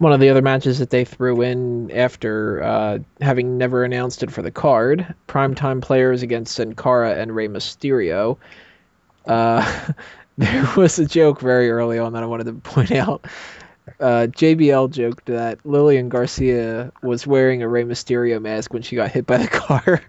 One of the other matches that they threw in after having never announced it for the card, primetime players against Sin Cara and Rey Mysterio. Uh, there was a joke very early on that I wanted to point out. JBL joked that Lillian Garcia was wearing a Rey Mysterio mask when she got hit by the car.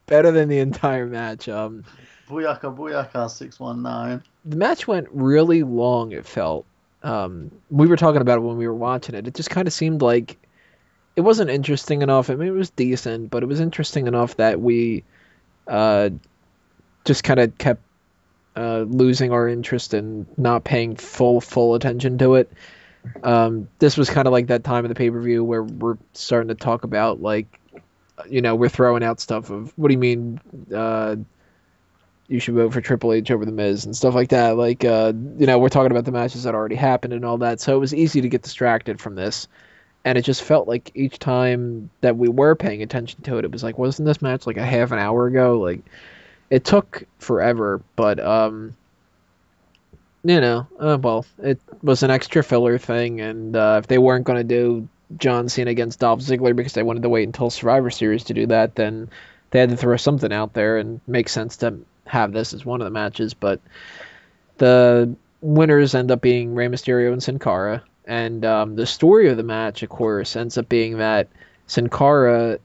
Better than the entire match. Booyaka Booyaka 619. The match went really long, it felt. We were talking about it when we were watching it. It just kind of seemed like it wasn't interesting enough. I mean, it was decent, but it was interesting enough that we uh, just kind of kept losing our interest and not paying full attention to it. This was kind of like that time of the pay-per-view where we're starting to talk about, like, we're throwing out stuff of, what do you mean you should vote for Triple H over The Miz and stuff like that. Like, we're talking about the matches that already happened and all that. So it was easy to get distracted from this. And it just felt like each time that we were paying attention to it, it was like, wasn't this match like a half an hour ago? Like, it took forever, but, well, it was an extra filler thing. And if they weren't going to do John Cena against Dolph Ziggler because they wanted to wait until Survivor Series to do that, then they had to throw something out there, and make sense to have this as one of the matches. But the winners end up being Rey Mysterio and Sin Cara, and the story of the match, of course, ends up being that Sin Cara,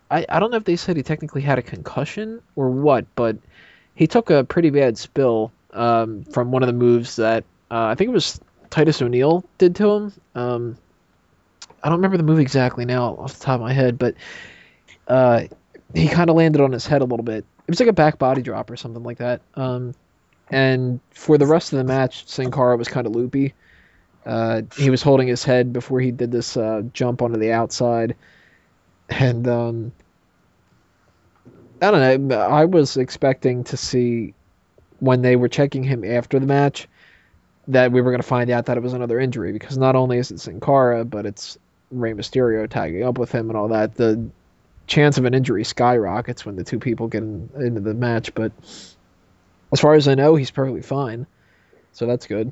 I don't know if they said he technically had a concussion or what, but he took a pretty bad spill from one of the moves that I think it was Titus O'Neil did to him. I don't remember the move exactly now off the top of my head, but he kind of landed on his head a little bit. It was like a back body drop or something like that. And for the rest of the match, Sin Cara was kind of loopy. He was holding his head before he did this jump onto the outside. And I don't know. I was expecting to see, when they were checking him after the match, that we were going to find out that it was another injury, because not only is it Sin Cara, but it's Rey Mysterio tagging up with him and all that. The chance of an injury skyrockets when the two people get into the match. But as far as I know, he's perfectly fine, so that's good.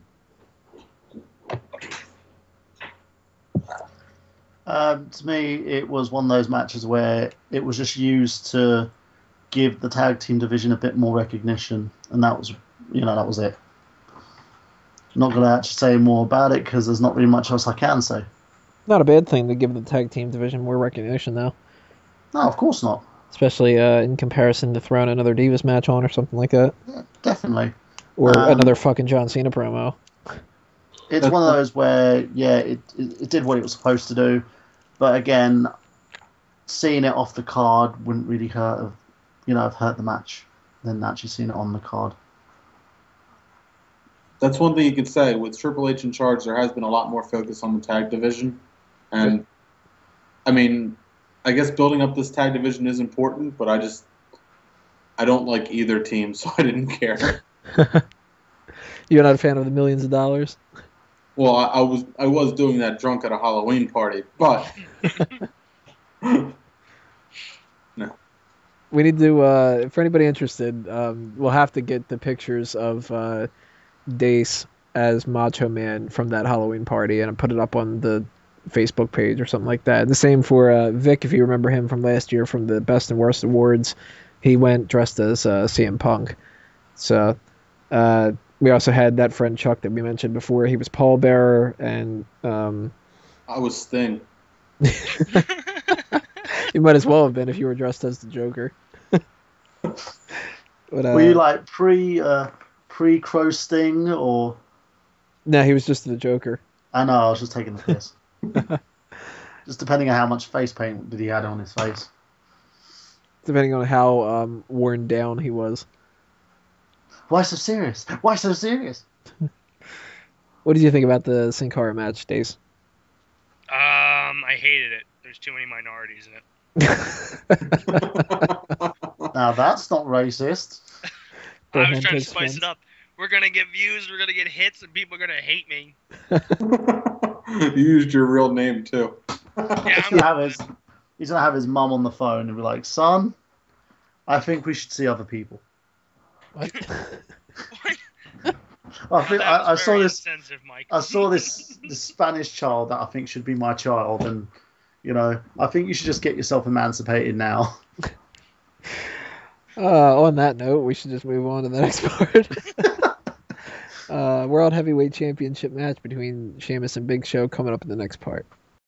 To me, it was one of those matches where it was just used to give the tag team division a bit more recognition, and that was it. I'm not going to actually say more about it because there's not really much else I can say. Not a bad thing to give the tag team division more recognition, though. No, of course not. Especially in comparison to throwing another Divas match on or something like that. Yeah, definitely. Or another fucking John Cena promo. It's one of those where, yeah, it did what it was supposed to do. But again, seeing it off the card wouldn't really have hurt the match than actually seeing it on the card. That's one thing you could say. With Triple H in charge, there has been a lot more focus on the tag division. And, I mean, I guess building up this tag division is important, but I don't like either team, so I didn't care. You're not a fan of the millions of dollars? Well, I was doing that drunk at a Halloween party, but no. We need to, for anybody interested, we'll have to get the pictures of Dace as Macho Man from that Halloween party and put it up on the Facebook page or something like that. The same for Vic, if you remember him from last year from the Best and Worst Awards. He went dressed as CM Punk. So we also had that friend Chuck that we mentioned before. He was pallbearer, and I was Sting. You might as well have been if you were dressed as the Joker. But, were you like pre-Crow Sting or? No, he was just the Joker. I know, I was just taking the piss. Just depending on how much face paint that he had on his face. Depending on how worn down he was. Why so serious? Why so serious? What did you think about the Sin Cara match, Dace? I hated it. There's too many minorities in it. Now that's not racist. I was trying to spice it up. We're gonna get views, we're gonna get hits, and people are gonna hate me. You used your real name too. Yeah, he's gonna have his mum on the phone and be like, "Son, I think we should see other people." What? I saw this. Mike. I saw this Spanish child that I think should be my child, and I think you should just get yourself emancipated now. On that note, we should just move on to the next part. World Heavyweight Championship match between Sheamus and Big Show coming up in the next part.